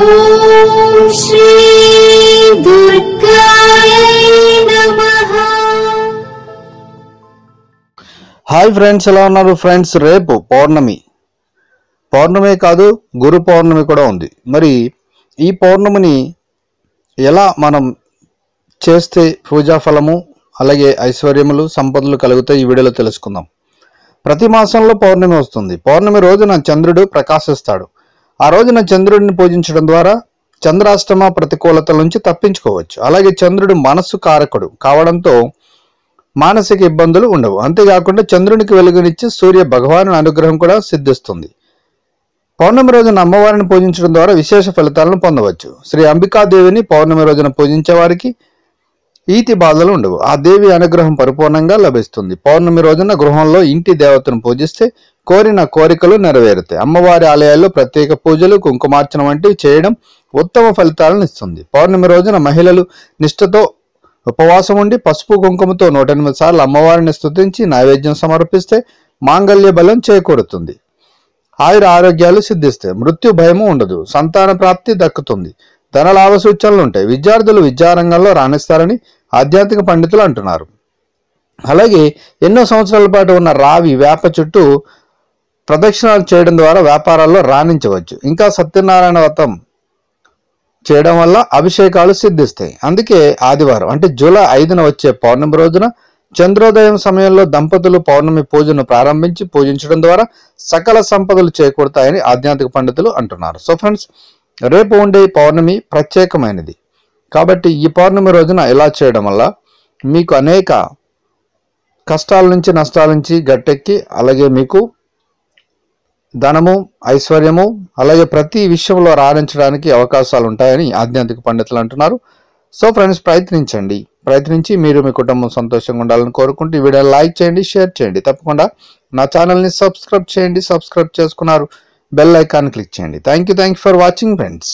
ఓం శ్రీ దుర్గాయ నమః. Hi friends, ఎలా ఉన్నారు ఫ్రెండ్స్? రేపు పౌర్ణమి కాదు, గురు పౌర్ణమి కూడా ఉంది. మరి ఈ పౌర్ణమిని ఎలా మనం చేస్తే పూజా ఫలము అలాగే ఐశ్వర్యములు సంపదలు కలుగుతాయి ఈ వీడియోలో తెలుసుకుందాం. ప్రతి మాసంలో పౌర్ణమి వస్తుంది. పౌర్ణమి రోజున చంద్రుడు ప్రకాశిస్తాడు. ఆ రోజున చంద్రుడిని పూజించడం ద్వారా చంద్రాష్టమ ప్రతికూలతల నుంచి తప్పించుకోవచ్చు. అలాగే చంద్రుడు మనస్సు కారకుడు కావడంతో మానసిక ఇబ్బందులు ఉండవు. అంతేకాకుండా చంద్రునికి వెలుగునిచ్చి సూర్య భగవాను అనుగ్రహం కూడా సిద్ధిస్తుంది. పౌర్ణమి రోజున అమ్మవారిని పూజించడం ద్వారా విశేష ఫలితాలను పొందవచ్చు. శ్రీ అంబికాదేవిని పౌర్ణమి రోజున పూజించే వారికి ఈతి బాధలు ఉండవు. ఆ దేవి అనుగ్రహం పరిపూర్ణంగా లభిస్తుంది. పౌర్ణమి రోజున గృహంలో ఇంటి దేవతను పూజిస్తే కోరిన కోరికలు నెరవేరుతాయి. అమ్మవారి ఆలయాల్లో ప్రత్యేక పూజలు, కుంకుమార్చన వంటివి చేయడం ఉత్తమ ఫలితాలను ఇస్తుంది. పౌర్ణమి రోజున మహిళలు నిష్ఠతో ఉపవాసం ఉండి పసుపు కుంకుమతో 108 సార్లు అమ్మవారిని స్తుతించి నైవేద్యం సమర్పిస్తే మాంగళ్య బలం చేకూరుతుంది. ఆయుర ఆరోగ్యాలు సిద్ధిస్తాయి. మృత్యు భయము ఉండదు. సంతాన ప్రాప్తి దక్కుతుంది. ధనలాభ సూచనలు ఉంటాయి. విద్యార్థులు విద్యారంగంలో రాణిస్తారని ఆధ్యాత్మిక పండితులు అంటున్నారు. అలాగే ఎన్నో సంవత్సరాల పాటు ఉన్న రావి వేప చుట్టూ ప్రదక్షిణాలు చేయడం ద్వారా వ్యాపారాల్లో రాణించవచ్చు. ఇంకా సత్యనారాయణ వ్రతం చేయడం వల్ల అభిషేకాలు సిద్ధిస్తాయి. అందుకే ఆదివారం అంటే జూలై 5న వచ్చే పౌర్ణమి రోజున చంద్రోదయం సమయంలో దంపతులు పౌర్ణమి పూజను ప్రారంభించి పూజించడం ద్వారా సకల సంపదలు చేకూరుతాయని ఆధ్యాత్మిక పండితులు అంటున్నారు. సో ఫ్రెండ్స్, రేపు ఉండే పౌర్ణమి ప్రత్యేకమైనది కాబట్టి ఈ పౌర్ణమి రోజున ఇలా చేయడం వల్ల మీకు అనేక కష్టాల నుంచి నష్టాల నుంచి గట్టెక్కి అలాగే మీకు ధనము ఐశ్వర్యము అలాగే ప్రతి విషయంలో రాణించడానికి అవకాశాలు ఉంటాయని ఆధ్యాత్మిక పండితులు అంటున్నారు. సో ఫ్రెండ్స్, ప్రయత్నించి మీరు మీ కుటుంబం సంతోషంగా ఉండాలని కోరుకుంటూ ఈ వీడియోని లైక్ చేయండి, షేర్ చేయండి. తప్పకుండా నా ఛానల్ని సబ్స్క్రైబ్ చేయండి. సబ్స్క్రైబ్ చేసుకున్నారు బెల్ ఐకాన్ క్లిక్ చేయండి. Thank you for watching friends.